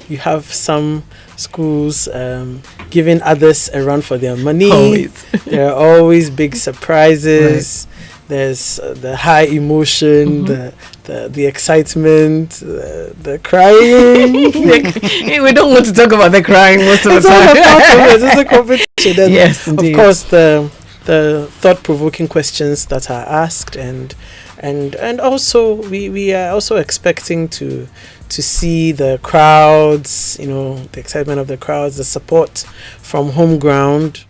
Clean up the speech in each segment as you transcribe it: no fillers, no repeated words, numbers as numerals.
you have some schools giving others a run for their money. Always. There are always big surprises. Right. There's the high emotion, the excitement, the crying. We don't want to talk about the crying most of the time. It's a competition. And yes, indeed. Of course, the thought-provoking questions that are asked, and also we are also expecting to see the crowds, the excitement of the crowds, the support from home ground,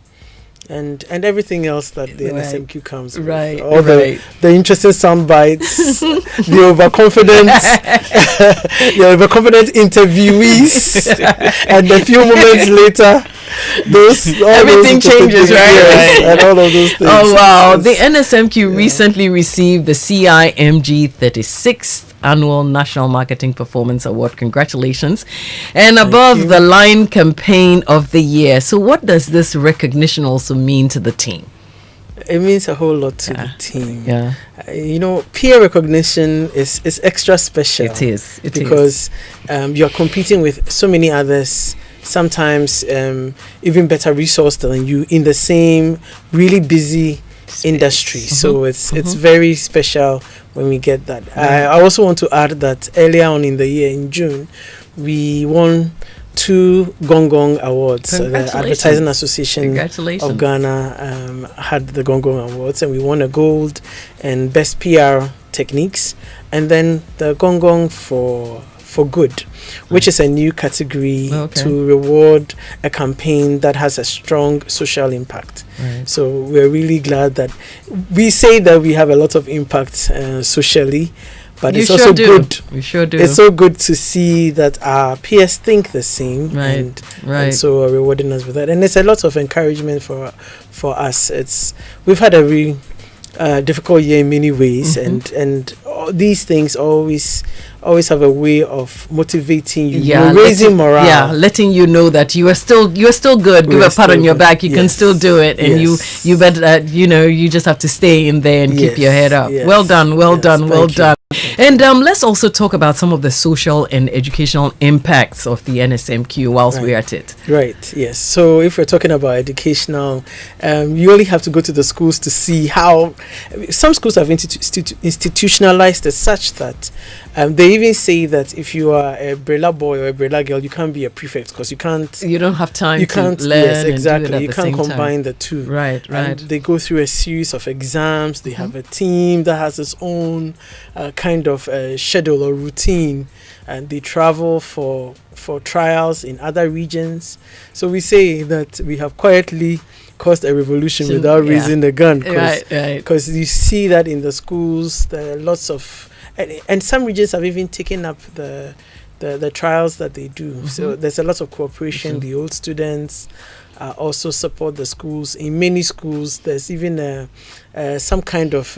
and everything else that the NSMQ comes with. Right. All the interesting sound bites, the overconfident interviewees, and a few moments later, everything changes, right? And all of those things. Oh wow! The NSMQ recently received the CIMG 36th Annual National Marketing Performance Award. Congratulations. And above the line campaign of the year. So what does this recognition also mean to the team? It means a whole lot to the team. Yeah. Peer recognition is extra special. It is. Because you're competing with so many others, sometimes even better resourced than you in the same really busy industry. So it's very special when we get that. I also want to add that earlier on in the year, in June, we won 2 Gong Gong Awards. The Advertising Association of Ghana had the Gong Gong Awards, and we won a gold and best PR techniques, and then the Gong Gong for good, which is a new category to reward a campaign that has a strong social impact. So we're really glad that we say that we have a lot of impact socially, but it's also good. We sure do. It's so good to see that our peers think the same, and so are rewarding us with that. And it's a lot of encouragement for us. We've had a really difficult year in many ways, and these things always have a way of motivating you, raising morale, letting you know that you are still good. Give a pat on your back. You can still do it, and you better you just have to stay in there and keep your head up. Well done. And let's also talk about some of the social and educational impacts of the NSMQ whilst we're at it. Right, yes. So if we're talking about educational, you only have to go to the schools to see how some schools have institutionalized it such that they even say that if you are a Brela boy or a Brela girl, you can't be a prefect because you don't have time to learn. Yes, exactly. You can't combine the two. Right. And they go through a series of exams. They have a team that has its own kind of schedule or routine, and they travel for trials in other regions. So we say that we have quietly caused a revolution without raising the gun, because you see that in the schools there are lots of, and some regions have even taken up the trials that they do. So there's a lot of cooperation. The old students also support the schools. In many schools there's even some kind of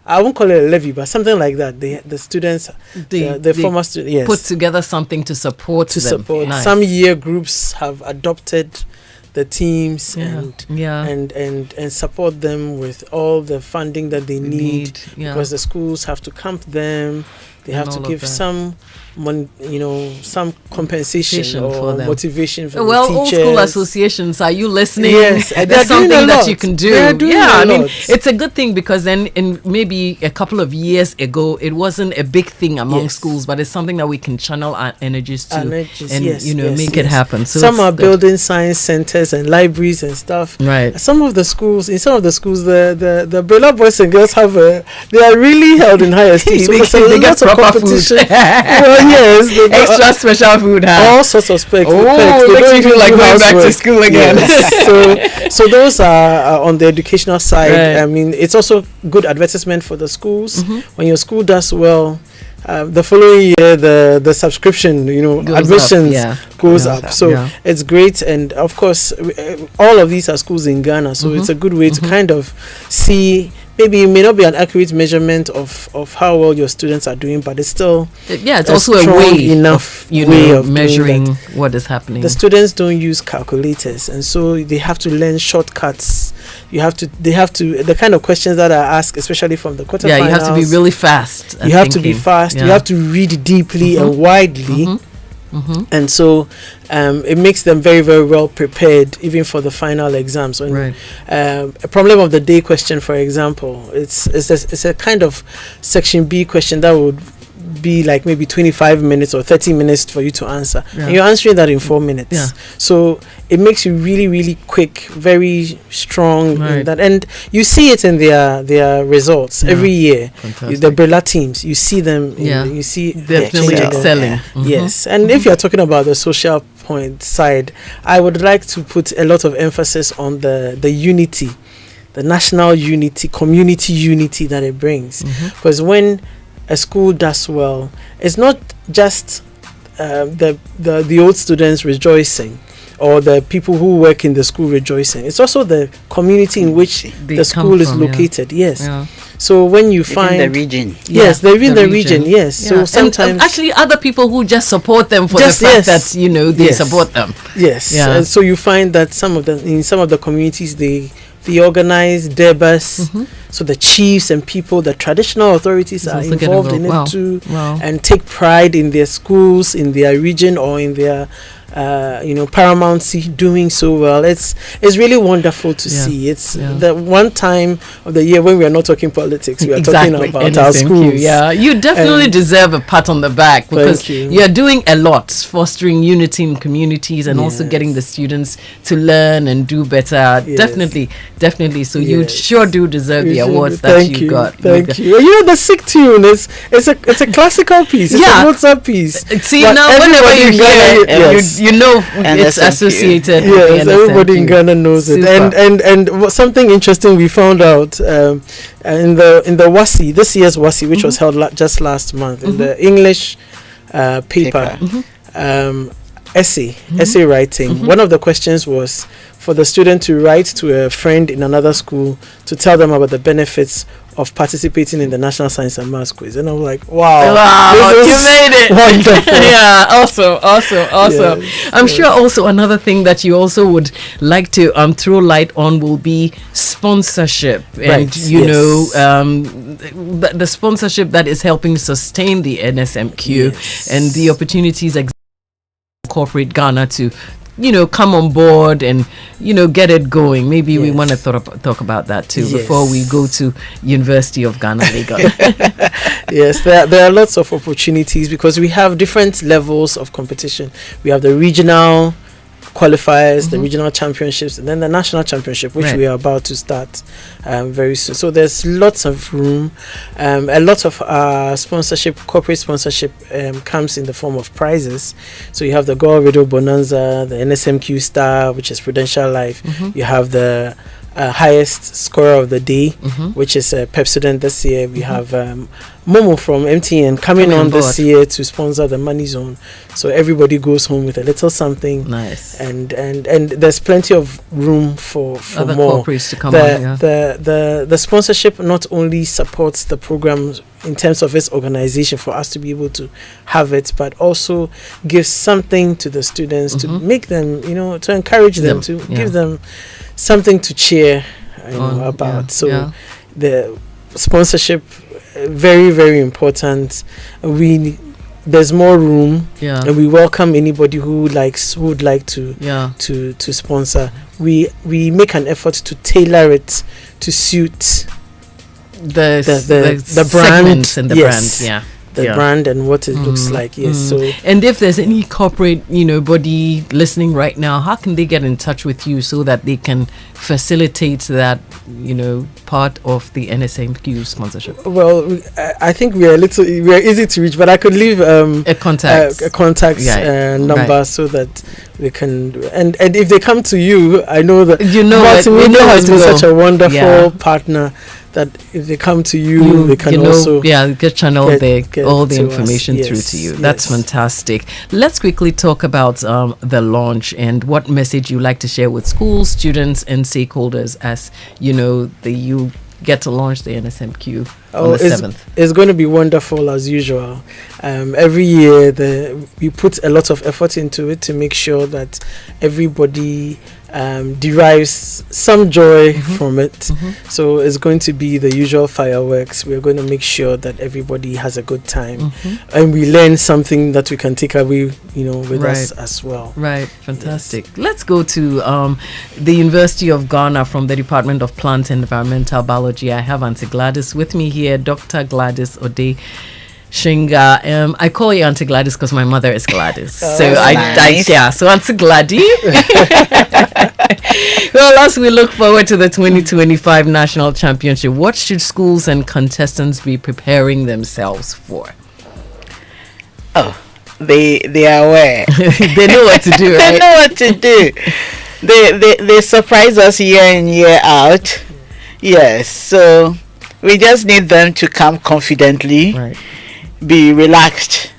I won't call it a levy, but something like that. The students, the former students, put together something to support them. Nice. Some year groups have adopted the teams and support them with all the funding that they need, because the schools have to camp them. They have to give some some compensation or motivation for the teachers. Old school associations, are you listening? Yes, that's something that you can do. I mean, it's a good thing, because then in maybe a couple of years ago, it wasn't a big thing among schools, but it's something that we can channel our energies to and make it happen. So some are building science centers and libraries and stuff. Right. In some of the schools, the Brela boys and girls they are really held in high esteem. So they get proper food. Yes, extra special food. All sorts of specs. Oh, makes me feel like going back to school again. Yes. so those are on the educational side. Right. I mean, it's also good advertisement for the schools. When your school does well, the following year the subscription, admissions goes up. So it's great, and of course, all of these are schools in Ghana. So it's a good way to kind of see. Maybe it may not be an accurate measurement of how well your students are doing, but it's still it's also a way of measuring what is happening. The students don't use calculators, and so they have to learn shortcuts. They have to the kind of questions that are asked, especially from the quarterfinals. You have to be really fast. You have to be fast. You have to read deeply and widely. And so it makes them very, very well prepared even for the final exams. When, a problem of the day question, for example, it's a kind of section B question that would be like maybe 25 minutes or 30 minutes for you to answer, and you're answering that in 4 minutes. So it makes you really, really quick, very strong in that, and you see it in their results every year. The Brilla teams, you see them, you see definitely excelling. Yes, and if you're talking about the social point side, I would like to put a lot of emphasis on the unity, the national unity, community unity that it brings, because when a school does well, it's not just the old students rejoicing or the people who work in the school rejoicing. It's also the community in which the school is located. So when you find the region, they're in the region. So sometimes and actually other people who just support them for the fact that they support them. And so you find that in some of the communities they organize debas, so the chiefs and people, the traditional authorities are involved in it too, and take pride in their schools, in their region, or in their paramountcy doing so well. It's really wonderful to see. It's the one time of the year when we are not talking politics, we are talking about our schools. You definitely deserve a pat on the back, because you are doing a lot, fostering unity in communities and also getting the students to learn and do better. Definitely. So you sure do deserve the awards that you got. Thank you. The sick tune is it's a classical piece. It's a Mozart piece. See, now whenever you hear it, you know it's associated. Yes, everybody in Ghana knows it. And something interesting we found out in the WASI, this year's WASI, which was held just last month, in the English paper, essay writing. One of the questions was for the student to write to a friend in another school to tell them about the benefits of participating in the National Science and Maths quiz. And I was like, wow, you made it. Wonderful. Awesome. I'm sure also another thing that you also would like to throw light on will be sponsorship. And the sponsorship that is helping sustain the NSMQ and the opportunities corporate Ghana to come on board and get it going. Maybe we want to talk about that too before we go to University of Ghana, Lagos. Yes, there are lots of opportunities because we have different levels of competition. We have the regional qualifiers, the regional championships, and then the national championship, which we are about to start very soon. So there's lots of room. A lot of corporate sponsorship comes in the form of prizes. So you have the Gold Radio Bonanza, the NSMQ Star, which is Prudential Life. You have the highest scorer of the day, which is Pepsodent this year. We have Momo from MTN coming on this year to sponsor the Money Zone. So everybody goes home with a little something. Nice. And there's plenty of room for other more. Corporates to come on. The sponsorship not only supports the program in terms of its organization for us to be able to have it, but also gives something to the students to make them, to encourage them, to give them something to cheer about. The sponsorship, very, very important. There's more room, and we welcome anybody who would like to sponsor. We make an effort to tailor it to suit the brand and the brand. Brand and what it looks like. So and if there's any corporate body listening right now, how can they get in touch with you so that they can facilitate that part of the NSMQ sponsorship? Well, I think we are easy to reach, but I could leave a contact number so that we can and if they come to you, I know that Multimedia has been such a wonderful partner that if they come to you they can also get channeled all the information through to you. That's fantastic. Let's quickly talk about the launch and what message you like to share with schools, students and stakeholders as you get to launch the NSMQ on the 7th. It's going to be wonderful as usual. Every year we put a lot of effort into it to make sure that everybody derives some joy from it. So it's going to be the usual fireworks. We're going to make sure that everybody has a good time, and we learn something that we can take away, with us as well. Right, fantastic. Yes. Let's go to the University of Ghana from the Department of Plant and Environmental Biology. I have Auntie Gladys with me here, Dr. Gladys Ode Shinga. I call you Auntie Gladys because my mother is Gladys. So so Auntie Gladys. Well, as we look forward to the 2025 National Championship, what should schools and contestants be preparing themselves for? Oh, they are aware. They know what to do, right? They know what to do. They surprise us year in, year out. Yes, so we just need them to come confidently. Right. Be relaxed,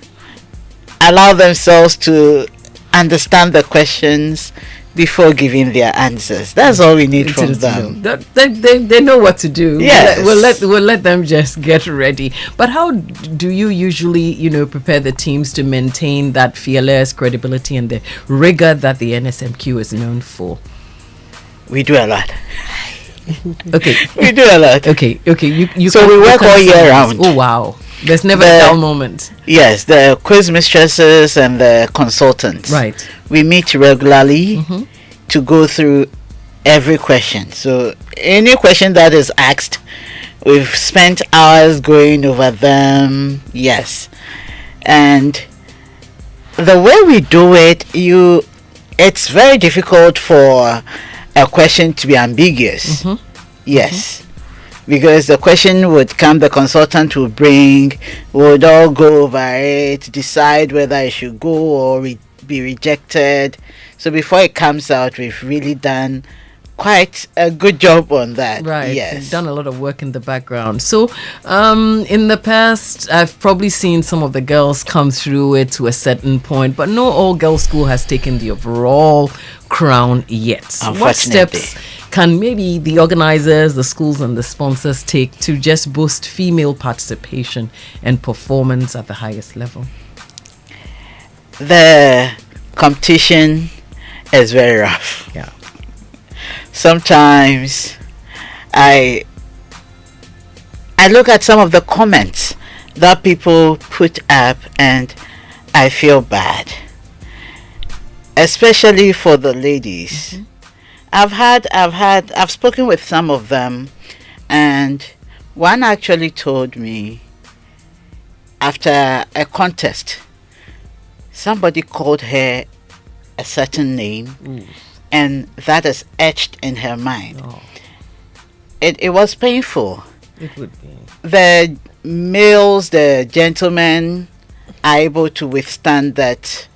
allow themselves to understand the questions before giving their answers. That's all we need from them. They know what to do. Yes. We'll let them just get ready. But how do you usually, prepare the teams to maintain that fearless credibility and the rigor that the NSMQ is known for? We do a lot. Okay. We do a lot. Okay. You so we work all year round. Oh, wow. There's never a dull moment. Yes, the quiz mistresses and the consultants. Right. We meet regularly to go through every question. So any question that is asked, we've spent hours going over them. Yes. And the way we do it, it's very difficult for a question to be ambiguous. Yes. Because the question would come, the consultant would bring, would all go over it, decide whether it should go or be rejected. So before it comes out, we've really done quite a good job on that. Right. Yes. You've done a lot of work in the background. So in the past, I've probably seen some of the girls come through it to a certain point, but no all girls school has taken the overall crown yet. What steps can maybe the organizers, the schools and the sponsors take to just boost female participation and performance at the highest level? The competition is very rough. Yeah. Sometimes I look at some of the comments that people put up and I feel bad, especially for the ladies. I've spoken with some of them, and one actually told me after a contest somebody called her a certain name, and that is etched in her mind. It was painful. It would be. The males, the gentlemen are able to withstand that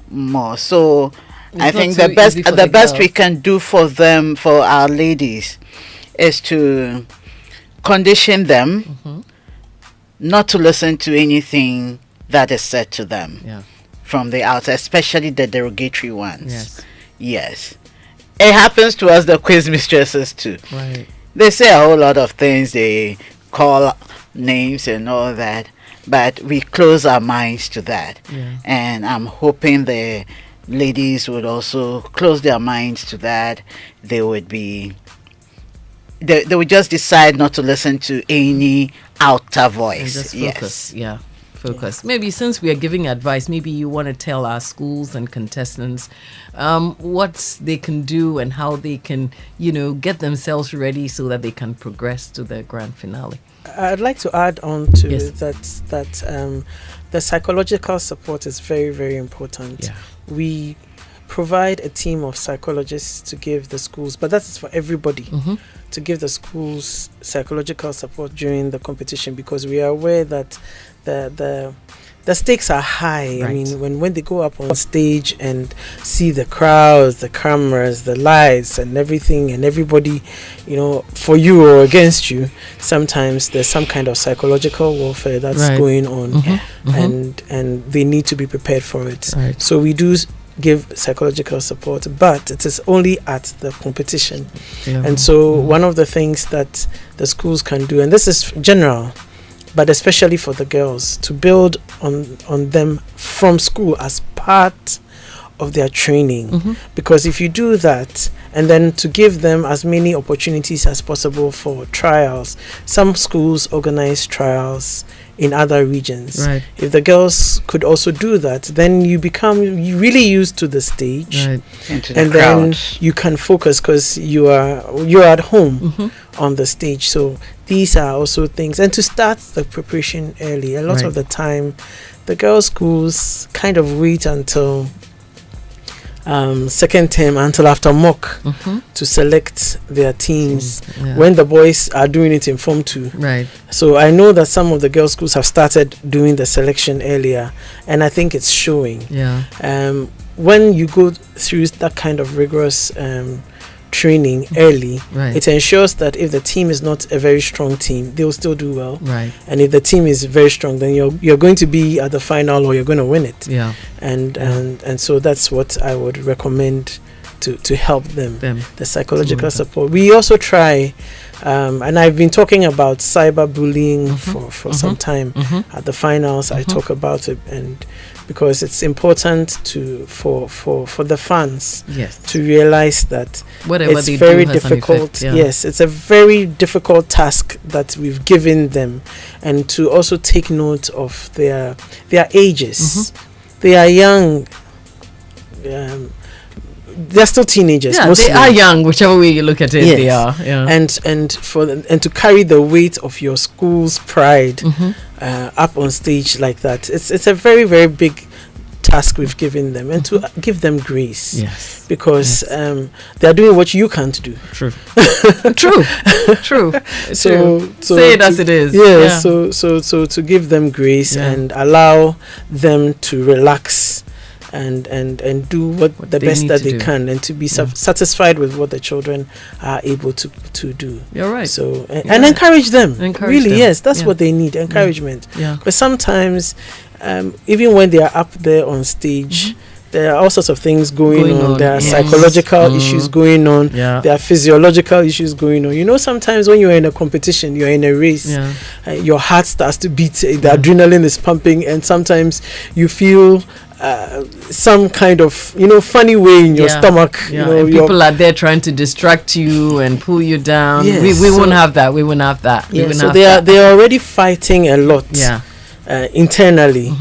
more. So I think the best we can do for them, for our ladies, is to condition them not to listen to anything that is said to them from the outside, especially the derogatory ones. Yes. It happens to us, the quiz mistresses too. Right. They say a whole lot of things, they call names and all that, but we close our minds to that. And I'm hoping the ladies would also close their minds to that. They would just decide not to listen to any outer voice. And just focus. Focus. Maybe since we are giving advice, maybe you want to tell our schools and contestants what they can do and how they can, get themselves ready so that they can progress to the grand finale. I'd like to add on to that the psychological support is very, very important. We provide a team of psychologists to give the schools, but that's for everybody, to give the schools psychological support during the competition, because we are aware that the stakes are high. Right. I mean, when they go up on stage and see the crowds, the cameras, the lights and everything, and everybody, for you or against you, sometimes there's some kind of psychological warfare that's going on, and they need to be prepared for it. Right. So we do give psychological support, but it is only at the competition. And so one of the things that the schools can do, and this is general, but especially for the girls, to build on them from school as part of their training, because if you do that, and then to give them as many opportunities as possible for trials. Some schools organize trials in other regions. Right. If the girls could also do that, then you become really used to the stage, right. And then you can focus because you're at home on the stage. So these are also things, and to start the preparation early. A lot right. of the time, the girls' schools kind of wait until second term, until after mock, to select their teams, when the boys are doing it in Form 2. Right. So I know that some of the girls' schools have started doing the selection earlier, and I think it's showing. Yeah. When you go through that kind of rigorous training early, right. it ensures that if the team is not a very strong team, they'll still do well. Right. And if the team is very strong, then you're going to be at the final, or you're going to win it. Yeah. And so that's what I would recommend to help them. The psychological support. We also try, and I've been talking about cyberbullying for some time. At the finals, I talk about it, and because it's important for the fans to realize that whatever it's they very do has difficult. an effect, Yes, it's a very difficult task that we've given them, and to also take note of their ages. They are young. They're still teenagers. Yeah, mostly. they are young, whichever way you look at it. Yes. They are. Yeah. And to carry the weight of your school's pride up on stage like that, it's a very, very big task we've given them, and to give them grace. Yes. Because they're doing what you can't do. True. True. So say it as it is. Yeah. So to give them grace and allow them to relax and do what the best that they can, and to be satisfied with what the children are able to do. You're right. So and encourage them. Really, yes, that's what they need, encouragement. Yeah. But sometimes, even when they are up there on stage, there are all sorts of things going on. There are psychological issues going on. Yeah. There are physiological issues going on. You know, sometimes when you're in a competition, you're in a race, your heart starts to beat, the adrenaline is pumping, and sometimes you feel some kind of funny way in your stomach. And people are there trying to distract you and pull you down. Yes, we won't have that. We won't have that. So they are already fighting a lot internally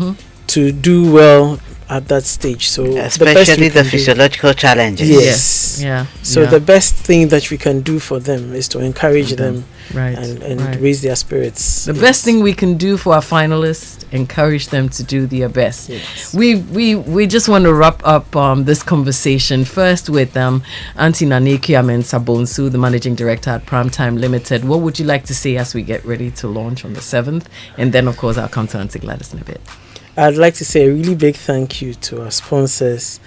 to do well at that stage. So especially the physiological challenges. Yes. So the best thing that we can do for them is to encourage them and raise their spirits. The best thing we can do for our finalists, encourage them to do their best. Yes. We just want to wrap up this conversation first with Auntie Naneki Amen-Sabonsu, the Managing Director at Primetime Limited. What would you like to say as we get ready to launch on the 7th? And then, of course, I'll come to Auntie Gladys in a bit. I'd like to say a really big thank you to our sponsors,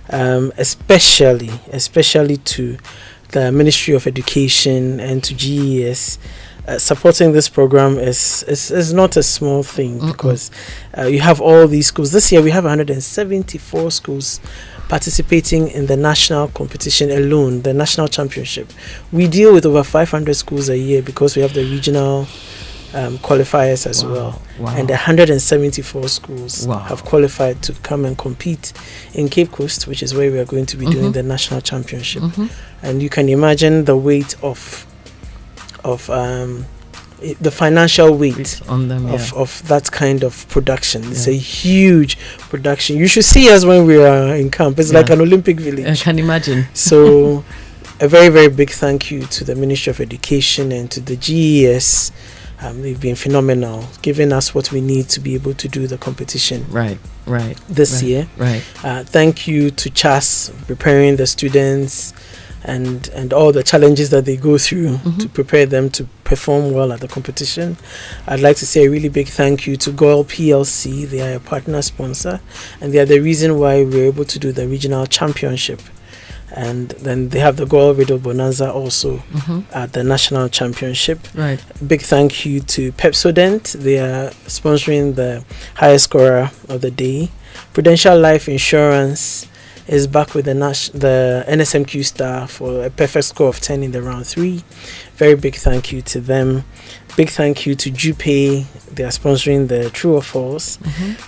especially to the Ministry of Education and to GES. Supporting this program is not a small thing, because you have all these schools. This year we have 174 schools participating in the national competition alone, the national championship. We deal with over 500 schools a year because we have the regional qualifiers as well. And 174 schools have qualified to come and compete in Cape Coast, which is where we are going to be doing the national championship. And you can imagine the weight of the financial weight on them, of that kind of production. It's a huge production. You should see us when we are in camp. It's like an Olympic village. I can imagine. So a very, very big thank you to the Ministry of Education and to the GES. They've been phenomenal, giving us what we need to be able to do the competition this year. Thank you to CHAS preparing the students and all the challenges that they go through to prepare them to perform well at the competition. I'd like to say a really big thank you to GOIL PLC. They are a partner sponsor, and they are the reason why we're able to do the regional championship. And then they have the GOIL Radio Bonanza also at the national championship. Big thank you to Pepsodent. They are sponsoring the highest scorer of the day. Prudential Life Insurance is back with the NSMQ star for a perfect score of 10 in the round 3. Very big thank you to them. Big thank you to Jupay. They are sponsoring the True or False.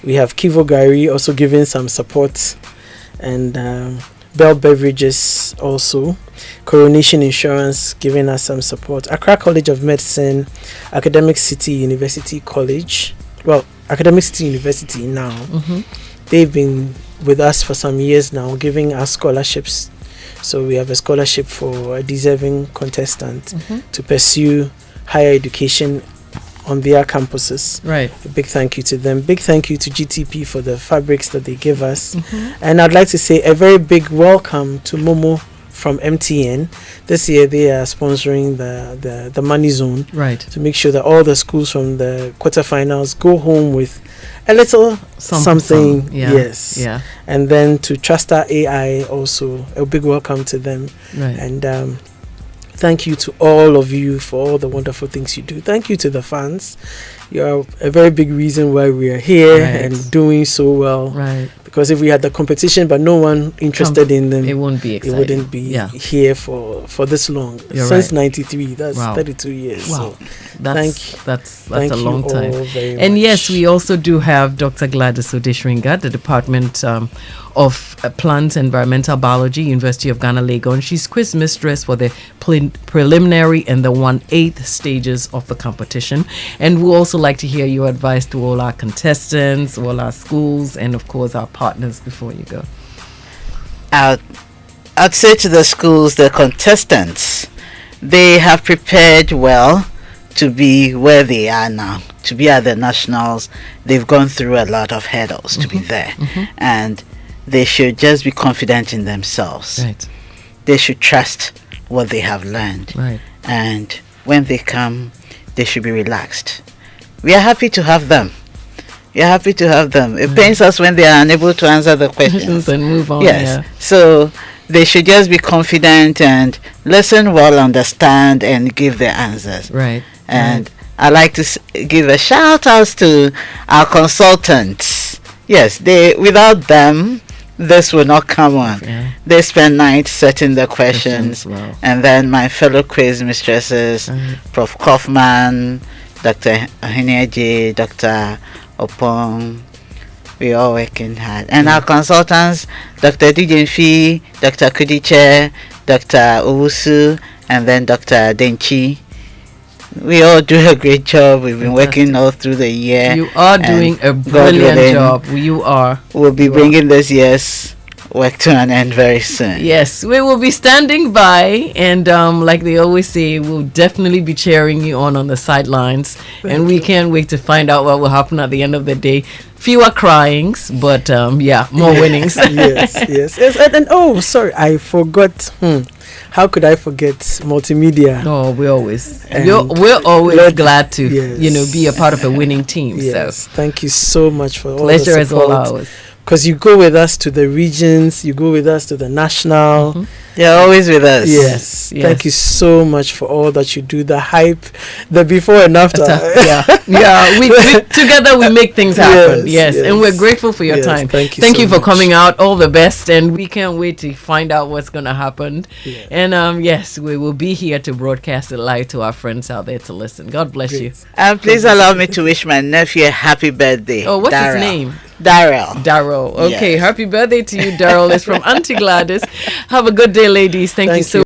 We have Kivo Gary also giving some support and Bell Beverages also. Coronation Insurance giving us some support. Accra College of Medicine, Academic City University College. Well, Academic City University now. They've been with us for some years now, giving us scholarships. So we have a scholarship for a deserving contestant to pursue higher education on their campuses. Right. A big thank you to them. Big thank you to GTP for the fabrics that they give us. And I'd like to say a very big welcome to Momo from MTN. This year they are sponsoring the money zone. Right. To make sure that all the schools from the quarterfinals go home with a little something. Yeah. Yes. Yeah. And then to Truster AI also, a big welcome to them. Right. And thank you to all of you for all the wonderful things you do. Thank you to the fans. You're a very big reason why we are here and doing so well. Right. Because if we had the competition but no one interested in them, it wouldn't be exciting. It wouldn't be here for this long. You're Since '93, that's 32 years. Wow. So That's a long time. And yes, we also do have Dr. Gladys Odeshringa, the Department of Plant Environmental Biology, University of Ghana, Legon. She's quiz mistress for the preliminary and the 1/8 stages of the competition. And we also like to hear your advice to all our contestants, all our schools, and of course our partners before you go. I'd say to the schools, the contestants, they have prepared well to be where they are now, to be at the nationals. They've gone through a lot of hurdles to be there, and they should just be confident in themselves. Right. They should trust what they have learned. Right. And when they come, they should be relaxed. We are happy to have them. We are happy to have them. It pains us when they are unable to answer the questions. And move on. Yes. Yeah. So they should just be confident and listen well, understand, and give their answers. Right. And I like to give a shout out to our consultants. Yes, without them, this will not come on. Yeah. They spend nights setting the questions. Wow. And then my fellow quiz mistresses, Prof. Kaufman, Dr. Ahineji, Dr. Opong, we all working hard. And our consultants, Dr. Dijenfi, Dr. Kudiche, Dr. Owusu, and then Dr. Denchi. We all do a great job. We've been working all through the year. You are doing a brilliant job. You are. We'll be bringing this year's work to an end very soon. Yes, we will be standing by, and like they always say, we'll definitely be cheering you on the sidelines. And we can't wait to find out what will happen at the end of the day. Fewer cryings, but more winnings. yes. And oh, sorry, I forgot. How could I forget multimedia? No, we're always glad to be a part of a winning team. Yes, so thank you so much for all pleasure the is all support. ours. Because you go with us to the regions, you go with us to the national. You're always with us. Yes. Thank you so much for all that you do. The hype, the before and after. We together we make things happen. Yes. And we're grateful for your time. Thank you. Thank so you for much. coming out. All the best, and we can't wait to find out what's going to happen. Yeah. And yes, we will be here to broadcast it live to our friends out there to listen. God bless you. And please allow me to wish my nephew a happy birthday. Oh, what's his name? Darrell. Okay, Yes. happy birthday to you, Darrell. It's from Auntie Gladys. Have a good day, ladies. Thank you so